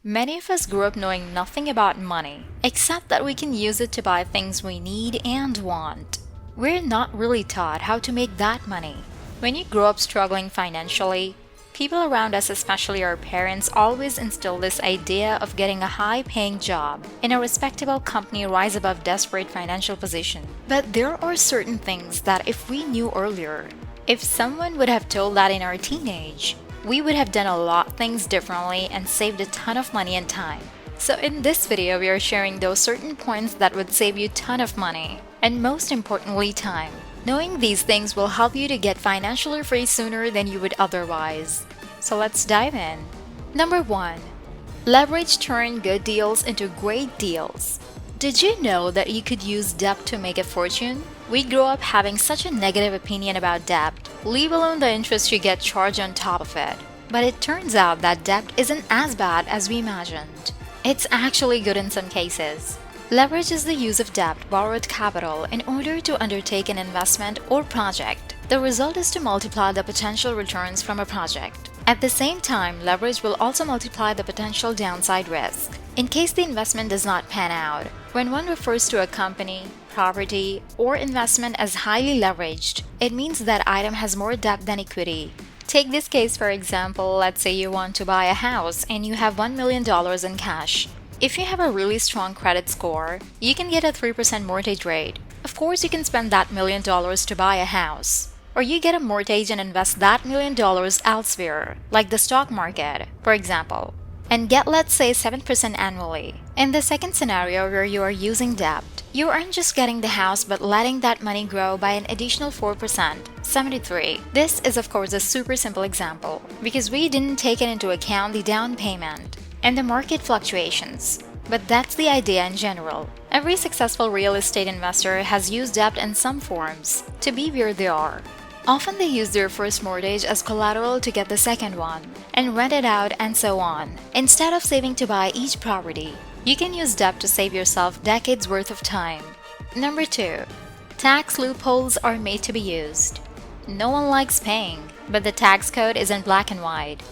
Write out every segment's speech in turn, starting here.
Many of us grew up knowing nothing about money, except that we can use it to buy things we need and want. We're not really taught how to make that money. When you grow up struggling financially, people around us, especially our parents, always instill this idea of getting a high-paying job in a respectable company rise above desperate financial position. But there are certain things that if we knew earlier, if someone would have told that in our teenage, we would have done a lot things differently and saved a ton of money and time. So in this video, we are sharing those certain points that would save you a ton of money, and most importantly, time. Knowing these things will help you to get financially free sooner than you would otherwise. So let's dive in. Number 1. Leverage turn good deals into great deals. Did you know that you could use debt to make a fortune? We grew up having such a negative opinion about debt, leave alone the interest you get charged on top of it. But it turns out that debt isn't as bad as we imagined. It's actually good in some cases. Leverage is the use of debt, borrowed capital, in order to undertake an investment or project. The result is to multiply the potential returns from a project. At the same time, leverage will also multiply the potential downside risk, in case the investment does not pan out. When one refers to a company, property, or investment as highly leveraged, it means that item has more debt than equity. Take this case for example, let's say you want to buy a house and you have $1 million in cash. If you have a really strong credit score, you can get a 3% mortgage rate. Of course, you can spend that $1 million to buy a house. Or you get a mortgage and invest that $1 million elsewhere, like the stock market, for example, and get, let's say, 7% annually. In the second scenario where you are using debt, you aren't just getting the house but letting that money grow by an additional 4%, 73. This is of course a super simple example because we didn't take it into account the down payment and the market fluctuations. But that's the idea in general. Every successful real estate investor has used debt in some forms to be where they are. Often they use their first mortgage as collateral to get the second one, and rent it out and so on. Instead of saving to buy each property, you can use debt to save yourself decades worth of time. Number 2. Tax loopholes are made to be used. No one likes paying, but the tax code is in black and white.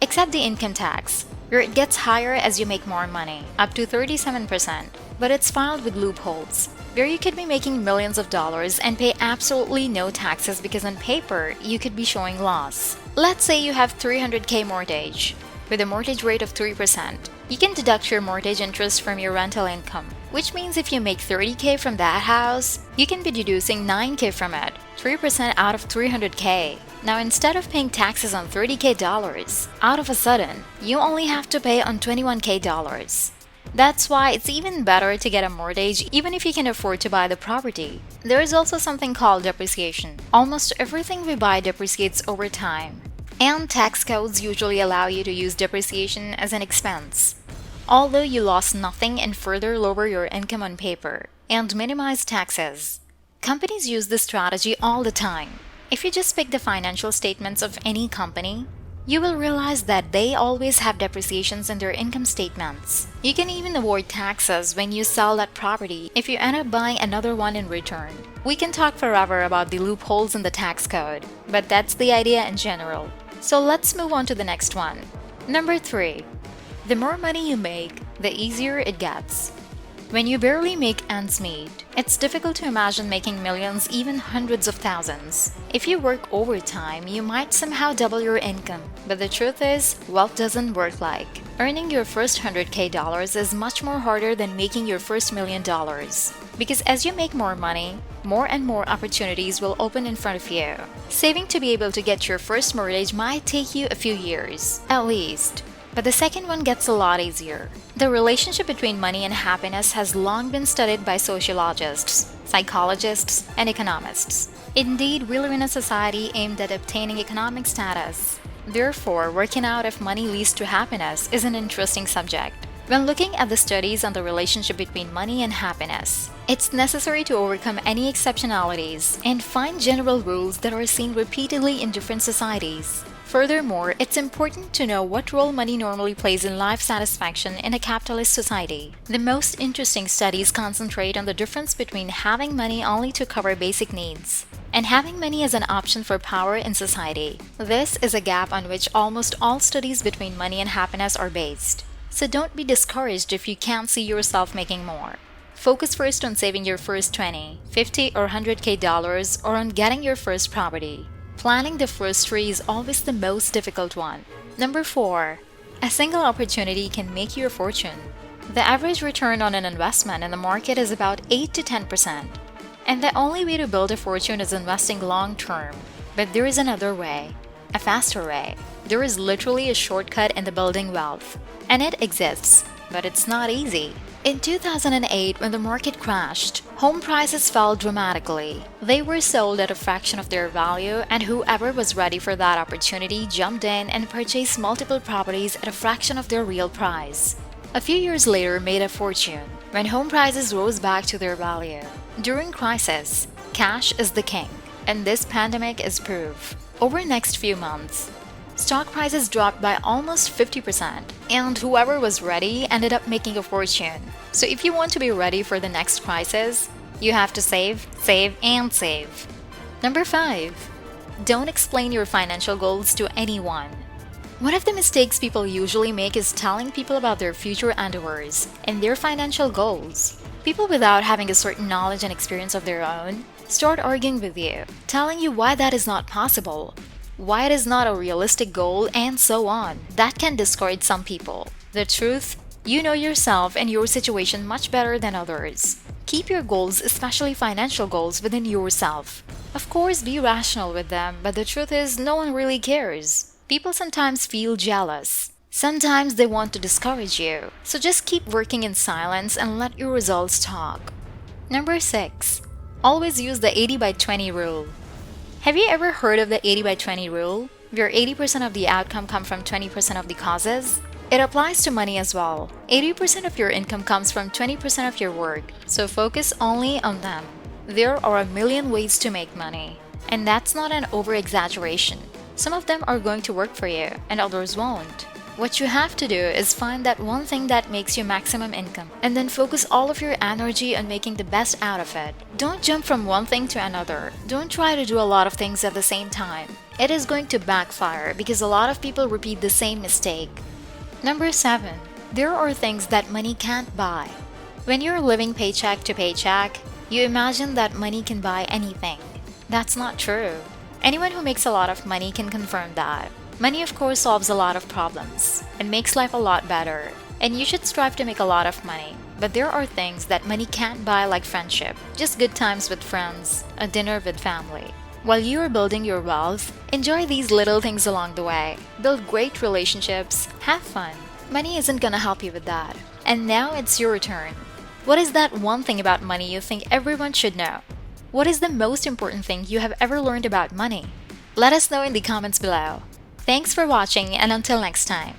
Except the income tax, where it gets higher as you make more money, up to 37%, but it's filed with loopholes, where you could be making millions of dollars and pay absolutely no taxes because on paper, you could be showing loss. Let's say you have $300K mortgage, with a mortgage rate of 3%. You can deduct your mortgage interest from your rental income, which means if you make $30K from that house, you can be deducing $9K from it, 3% out of $300K. Now instead of paying taxes on $30K dollars, out of a sudden, you only have to pay on $21K dollars. That's why it's even better to get a mortgage even if you can afford to buy the property. There is also something called depreciation. Almost everything we buy depreciates over time. And tax codes usually allow you to use depreciation as an expense. Although you lost nothing and further lower your income on paper and minimize taxes. Companies use this strategy all the time. If you just pick the financial statements of any company, you will realize that they always have depreciations in their income statements. You can even avoid taxes when you sell that property if you end up buying another one in return. We can talk forever about the loopholes in the tax code, but that's the idea in general. So let's move on to the next one. Number 3. The more money you make, the easier it gets. When you barely make ends meet, it's difficult to imagine making millions, even hundreds of thousands. If you work overtime, you might somehow double your income. But the truth is, wealth doesn't work like. Earning your first $100K dollars is much more harder than making your first $1 million. Because as you make more money, more and more opportunities will open in front of you. Saving to be able to get your first mortgage might take you a few years, at least. But the second one gets a lot easier. The relationship between money and happiness has long been studied by sociologists, psychologists, and economists. Indeed, we live in a society aimed at obtaining economic status. Therefore, working out if money leads to happiness is an interesting subject. When looking at the studies on the relationship between money and happiness, it's necessary to overcome any exceptionalities and find general rules that are seen repeatedly in different societies. Furthermore, it's important to know what role money normally plays in life satisfaction in a capitalist society. The most interesting studies concentrate on the difference between having money only to cover basic needs and having money as an option for power in society. This is a gap on which almost all studies between money and happiness are based. So don't be discouraged if you can't see yourself making more. Focus first on saving your first 20, 50, or 100K dollars or on getting your first property. Planning the first tree is always the most difficult one. Number 4. A single opportunity can make you a fortune. The average return on an investment in the market is about 8 to 10%. And the only way to build a fortune is investing long term. But there is another way, a faster way. There is literally a shortcut in the building wealth. And it exists, but it's not easy. In 2008, when the market crashed, home prices fell dramatically. They were sold at a fraction of their value, and whoever was ready for that opportunity jumped in and purchased multiple properties at a fraction of their real price. A few years later, made a fortune when home prices rose back to their value. During crisis, cash is the king, and this pandemic is proof. Over the next few months, stock prices dropped by almost 50%, and whoever was ready ended up making a fortune. So if you want to be ready for the next crisis, you have to save, save, and save. Number 5. Don't explain your financial goals to anyone. One of the mistakes people usually make is telling people about their future endeavors and their financial goals. People without having a certain knowledge and experience of their own start arguing with you, telling you why that is not possible, why it is not a realistic goal, and so on. That can discourage some people. The truth, you know yourself and your situation much better than others. Keep your goals, especially financial goals, within yourself. Of course, be rational with them, but the truth is no one really cares. People sometimes feel jealous. Sometimes they want to discourage you. So just keep working in silence and let your results talk. Number 6. Always use the 80/20 rule. Have you ever heard of the 80/20 rule, where 80% of the outcome come from 20% of the causes? It applies to money as well. 80% of your income comes from 20% of your work, so focus only on them. There are a million ways to make money, and that's not an over-exaggeration. Some of them are going to work for you, and others won't. What you have to do is find that one thing that makes you maximum income, and then focus all of your energy on making the best out of it. Don't jump from one thing to another. Don't try to do a lot of things at the same time. It is going to backfire because a lot of people repeat the same mistake. Number 7. There are things that money can't buy. When you're living paycheck to paycheck, you imagine that money can buy anything. That's not true. Anyone who makes a lot of money can confirm that. Money, of course, solves a lot of problems and makes life a lot better. And you should strive to make a lot of money. But there are things that money can't buy, like friendship, just good times with friends, a dinner with family. While you are building your wealth, enjoy these little things along the way. Build great relationships, have fun. Money isn't gonna help you with that. And now it's your turn. What is that one thing about money you think everyone should know? What is the most important thing you have ever learned about money? Let us know in the comments below. Thanks for watching, and until next time.